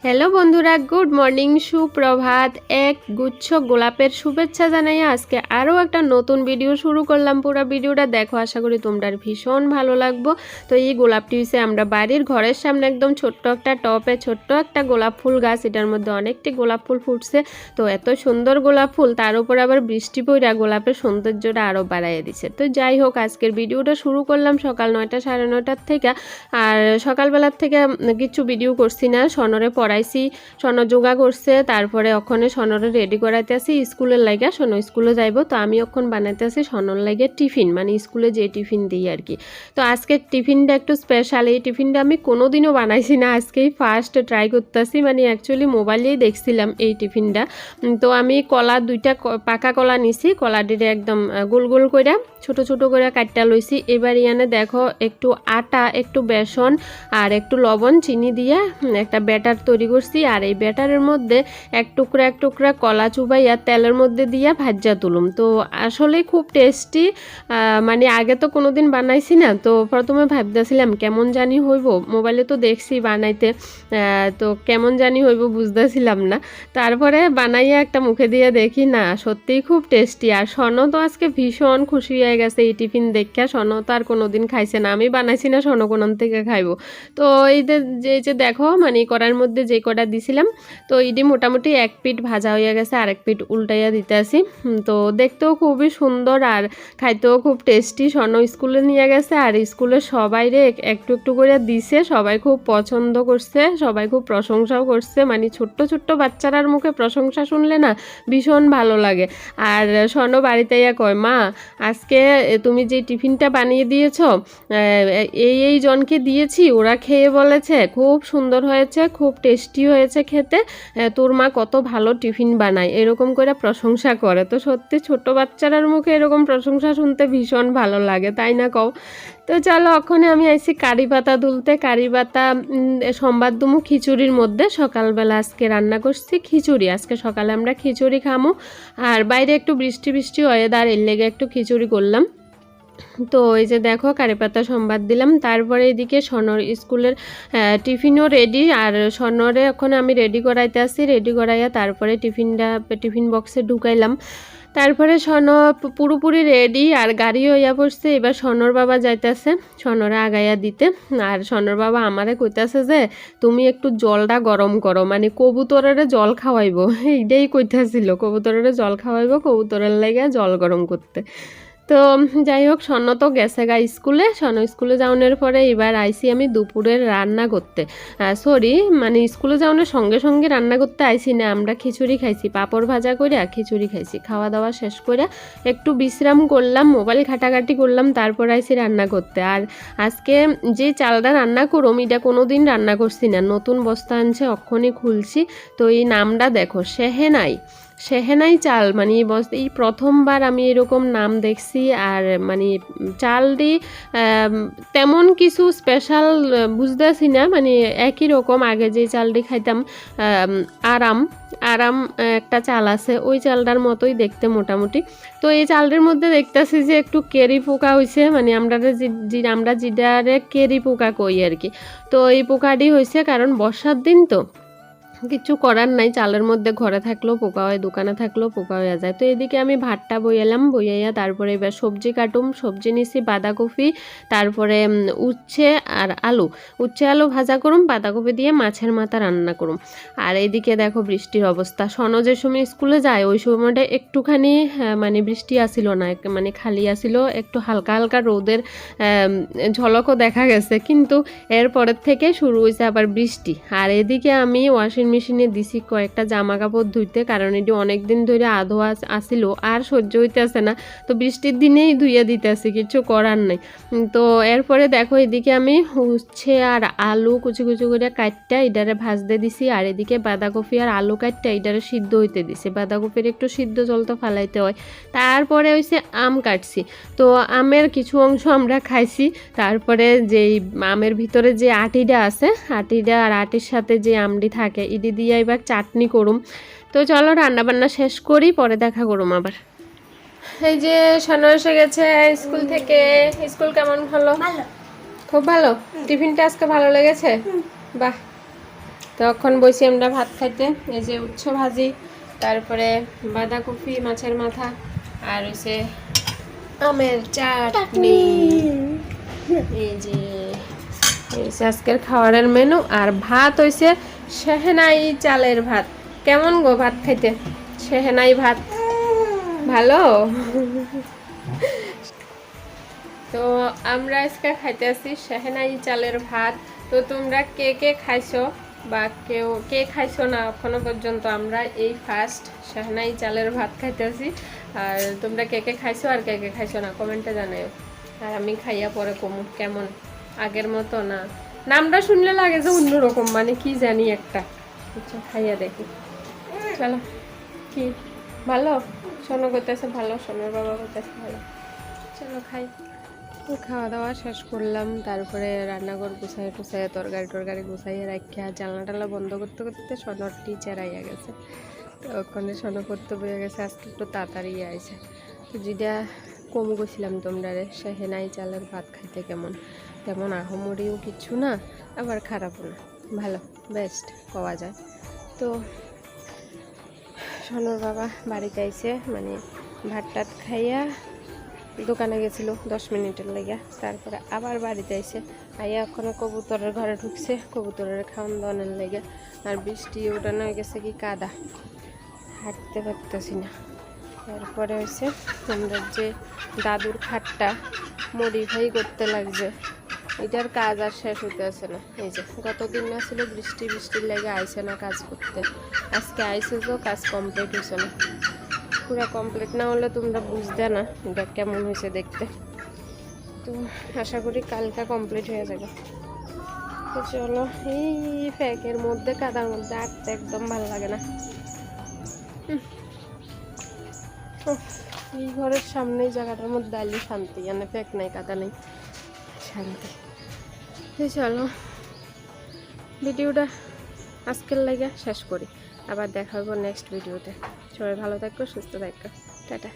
Hello বন্ধুরা, good morning, সুপ্রভাত। এক গুচ্ছ গোলাপের শুভেচ্ছা জানাই আজকে আরও একটা নতুন ভিডিও শুরু করলাম। পুরো ভিডিওটা দেখো, আশা করি তোমরা ভীষণ ভালো লাগবো। তো এই গোলাপটি হচ্ছে আমরা বাড়ির ঘরের সামনে একদম ছোট্ট একটা টপে ছোট্ট একটা গোলাপ ফুল গাছ, এটার মধ্যে অনেকটি গোলাপ ফুল ফুটছে। তো এত সুন্দর গোলাপ ফুল, তার উপর আবার বৃষ্টি পড়া গোলাপের সৌন্দর্যটা আরও বাড়াইয়ে দিছে। তো যাই হোক, আজকের ভিডিওটা শুরু করলাম সকাল 9টা সাড়ে 9টার থেকে। আর সকালবেলার থেকে কিছু ভিডিও করছি না, সনরে পড়াইছি, সন যোগা করছে, তারপরে ওখানে সনরে রেডি করাইতে আসি স্কুলের লাগে। সন স্কুলে যাইব, তো আমি ওখান বানাইতে আসি সনর লাগে টিফিন, মানে স্কুলে যে টিফিন দিই আর কি। তো আজকের টিফিনটা একটু স্পেশাল। এই টিফিনটা আমি কোনোদিনও বানাইছি না, আজকেই ফার্স্ট ট্রাই করতেছি। মানে অ্যাকচুয়ালি মোবাইলেই দেখছিলাম এই টিফিনটা। তো আমি কলা দুইটা পাকা কলা নিছি, কলাটিরে একদম গোল গোল করে ছোট ছোট করে কাটটা লইছি। এবার ইয়ানে দেখো একটু আটা, একটু বেসন আর একটু লবণ চিনি দিয়ে একটা ব্যাটার তৈরি করছি। আর এই ব্যাটারের মধ্যে এক টুকরা কলা চুবাইয়া তেলের মধ্যে দিয়ে ভাজা তুলুম। তো আসলে খুব টেস্টি, মানে আগে তো কোনোদিন বানাইছি না, তো প্রথমে ভাবতেছিলাম কেমন জানি হইব, মোবাইলে তো দেখছি বানাইতে, তো কেমন জানি হইব বুঝতেছিলাম না। তারপরে বানাইয়া একটা মুখে দিয়ে দেখি না, সত্যিই খুব টেস্টি। আর সন তো আজকে ভীষণ খুশি হয়ে গেছে এই টিফিন দেখা। সন তো আর কোনোদিন খাইছে না, আমি বানাইছি না, সন কোন থেকে খাইব। তো এই যে দেখো, মানে কড়াইয়ের মধ্যে যে কটা দিছিলাম, তো এটি মোটামুটি এক পিঠ ভাজা হয়ে গেছে, আর এক পিঠ উল্টাইয়া দিতে আসি। তো দেখতেও খুবই সুন্দর আর খাইতেও খুব টেস্টি। সন স্কুলে নিয়ে গেছে, আর স্কুলে সবাইরে একটু একটু করে দিছে, সবাই খুব পছন্দ করছে, সবাই খুব প্রশংসাও করছে। মানে ছোট্ট ছোট্ট বাচ্চারার মুখে প্রশংসা শুনলে না ভীষণ ভালো লাগে। আর সন বাড়িতে ইয়া কয়, মা আজকে তুমি যে টিফিনটা বানিয়ে দিয়েছো, এই জনকে দিয়েছি, ওরা খেয়ে বলেছে খুব সুন্দর হয়েছে, খুব টেস্টি হয়েছে খেতে, তোর মা কত ভালো টিফিন বানায়, এরকম করে প্রশংসা করে। তো সত্যি ছোট বাচ্চারার মুখে এরকম প্রশংসা শুনতে ভীষণ ভালো লাগে, তাই না কও? তো চলো, ওখানে আমি আইছি কারি পাতা তুলতে। কারি পাতা সম্বাদ দুমু খিচুড়ির মধ্যে। সকালবেলা আজকে রান্না করছি খিচুড়ি, আজকে সকালে আমরা খিচুড়ি খামো। আর বাইরে একটু বৃষ্টি বৃষ্টি ওয়েদার, এর লেগে একটু খিচুড়ি করলাম। তো এই যে দেখো কারি পাতা সম্বাদ দিলাম। তারপরে এদিকে সনর স্কুলের টিফিনও রেডি, আর সনরে এখন আমি রেডি করাইতে আসি, রেডি করাইয়া তারপরে টিফিন বক্সে ঢুকাইলাম। তারপরে সন পুরোপুরি রেডি, আর গাড়িও ইয়া পড়ছে। এবার সনর বাবা যাইতেছে সনরে আগাইয়া দিতে। আর সনর বাবা আমারে কইতাছে যে তুমি একটু জলটা গরম করো, মানে কবুতরের জল খাওয়াইব, এইটাই কইতাছিল, কবুতরের জল খাওয়াইব, কবুতরের লাগে জল গরম করতে। তো যাই হোক, সন তো গেছে গা স্কুলে। সন স্কুলে যাওয়ানোর পরে এবার আইসি আমি দুপুরের রান্না করতে। মানে স্কুলে যাওয়ানোর সঙ্গে সঙ্গে রান্না করতে আইসি না, আমরা খিচুড়ি খাইছি, পাঁপড় ভাজা করে খিচুড়ি খাইছি। খাওয়া দাওয়া শেষ করে একটু বিশ্রাম করলাম, মোবাইল ঘাটাঘাটি করলাম, তারপর আইসি রান্না করতে। আর আজকে যে চালটা রান্না করুম, এটা কোনো দিন রান্না করছি না, নতুন বস্তা আনছে, অক্ষণই খুলছি। তো এই নামটা দেখো, সেহেনাই চাল, মানে এই প্রথমবার আমি এরকম নাম দেখছি। আর মানে চালটি তেমন কিছু স্পেশাল বুঝতেছি না, মানে একই রকম আগে যে চালটি খাইতাম, আরাম একটা চাল আছে, ওই চালটার মতোই দেখতে মোটামুটি। তো এই চালটির মধ্যে দেখতেছি যে একটু কেরি পোকা হয়েছে, মানে আমরা যেটারে কেরি পোকা কই আর কি। তো এই পোকাটি হয়েছে কারণ বর্ষার দিন, তো কিছু করার নাই, চালের মধ্যে ঘরে থাকলেও পোকা হয়, দোকানে থাকলেও পোকা হয়ে যায়। তো এদিকে আমি ভাতটা বইয়াইয়া তারপরে এবার সবজি কাটুম। সবজি নিছি বাঁধাকপি, তারপরে উচ্ছে আর আলু ভাজা করুম, বাঁধাকপি দিয়ে মাছের মাথা রান্না করুম। আর এইদিকে দেখো বৃষ্টির অবস্থা। সন যে সময় স্কুলে যায় ওই সময়টা একটুখানি মানে বৃষ্টি আসিল না, মানে খালি আসিল, একটু হালকা হালকা রোদের ঝলকও দেখা গেছে, কিন্তু এরপরের থেকে শুরু হয়েছে আবার বৃষ্টি। আর এদিকে আমি ওয়াশিং মেশিনে দিছি কয়েকটা জামা কাপড় ধুইতে, কারণ এটি অনেকদিন ধরে আধো আসিল, আর সহ্য হইতেছে না। তো বৃষ্টির দিনেই ধুইয়া দিতেছি, কিছু করার নেই। তো এরপরে দেখো এদিকে আমি উচ্ছে আর আলু কুচি কুচি করে কাটটা এটারে ভাজতে দিছি। আর এদিকে বাঁধাকপি আর আলু কাটটা এটারে সিদ্ধ হইতে দিছি, বাঁধাকপির একটু সিদ্ধ জল তো ফালাইতে হয়। তারপরে হইছে আম কাটছি। তো আমের কিছু অংশ আমরা খাইছি, তারপরে যেই আমের ভিতরে যে আটিটা আছে, আটিটা আর আটির সাথে যে আমটি থাকে ইডি দিয়ে এবার চাটনি করুম। তো চলো রান্নাবান্না শেষ করি, পরে দেখা করুম আবার। এই যে সানো এসে গেছে স্কুল থেকে। স্কুল কেমন হলো? খুব ভালো। টিফিনটা আজকে ভালো লেগেছে? বাহ, তখন বসি আমরা ভাত খাইতে। এই যে উচ্ছ ভাজি, তারপরে বাঁধাকপি, মাছের মাথা, আর হচ্ছে আমের চাটনি। এই যে আজকের খাবারের মেনু। আর ভাত হইছে সেহনাই চালের ভাত। কেমন গো ভাত খাইতে? সেহনাই ভাত ভালো? তো আমরা আজকে খাইতে আসি সেহনাই চালের ভাত। তো তোমরা কে কে খাইছো বা কে খাইছো না এখনো পর্যন্ত? আমরা এই ফার্স্ট সেহনাই চালের ভাত খাইতে আসি। আর তোমরা কে কে খাইছো আর কে কে খাইছো না কমেন্টে জানাও। আর আমি খাইয়া পরে কমু কেমন, আগের মতো না। নামটা শুনলে লাগে যে অন্যরকম, মানে কি জানি একটা। আচ্ছা খাইয়া দেখি, চলো। কি ভালো? সোনো করতেছে ভালো, সোনার বাবা করতেছে ভালো। চলো খাই। খাওয়া দাওয়া শেষ করলাম, তারপরে রান্নাঘর গুছাই টুছাই তরকারি গুছাইয়ে রাখিয়া জানলা টালা বন্ধ করতে করতে সোনার টিচার আইয়া গেছে। তো ওখানে সোনো করতে বয়ে গেছে, আজকে একটু তাড়াতাড়ি আইছে। তো যেটা কম গেছিলাম তোমরা সেহনাই চালের ভাত খাইতে কেমন, তেমন আহমরিও কিছু না, আবার খারাপও না, ভালো বেস্ট পাওয়া যায়। তো সোনার বাবা বাড়িতে আইছে, মানে ভাত টাত খাইয়া দোকানে গেছিল 10 মিনিটের লেগে, তারপরে আবার বাড়িতে আইছে। আইয়া ওখানে কবুতরের ঘরে ঢুকছে কবুতরের খাওয়ান দাওয়ানোর লেগে। আর বৃষ্টি ওঠানো হয়ে গেছে কি কাদা, হাঁটতে পারতেছি না। তারপরে হয়েছে আমরা যে দাদুর খাটটা মডিফাই করতে লাগছে, এটার কাজ আর শেষ হইতে আসে না। এই যে গতদিন না ছিল বৃষ্টির লেগে আইসে না কাজ করতে, আজকে আইসে তো কাজ কমপ্লিট হয়েছে না। পুরো কমপ্লিট না হলে তোমরা বুঝতে না এটা কেমন হয়েছে দেখতে। তো আশা করি কালকে কমপ্লিট হয়ে যাবে। তো চলো, এই ফ্যাকের মধ্যে কাদার মধ্যে আঁকতে একদম ভালো লাগে না। এই ঘরের সামনে জায়গাটার মধ্যে আইলে শান্তি, মানে ফ্যাক নাই কাদা নেই, শান্তি। চলো ভিডিওটা আজকের লাগে শেষ করি, আবার দেখা হবো নেক্সট ভিডিওতে। সবাই ভালো থাকো, সুস্থ থাকো, টাটা।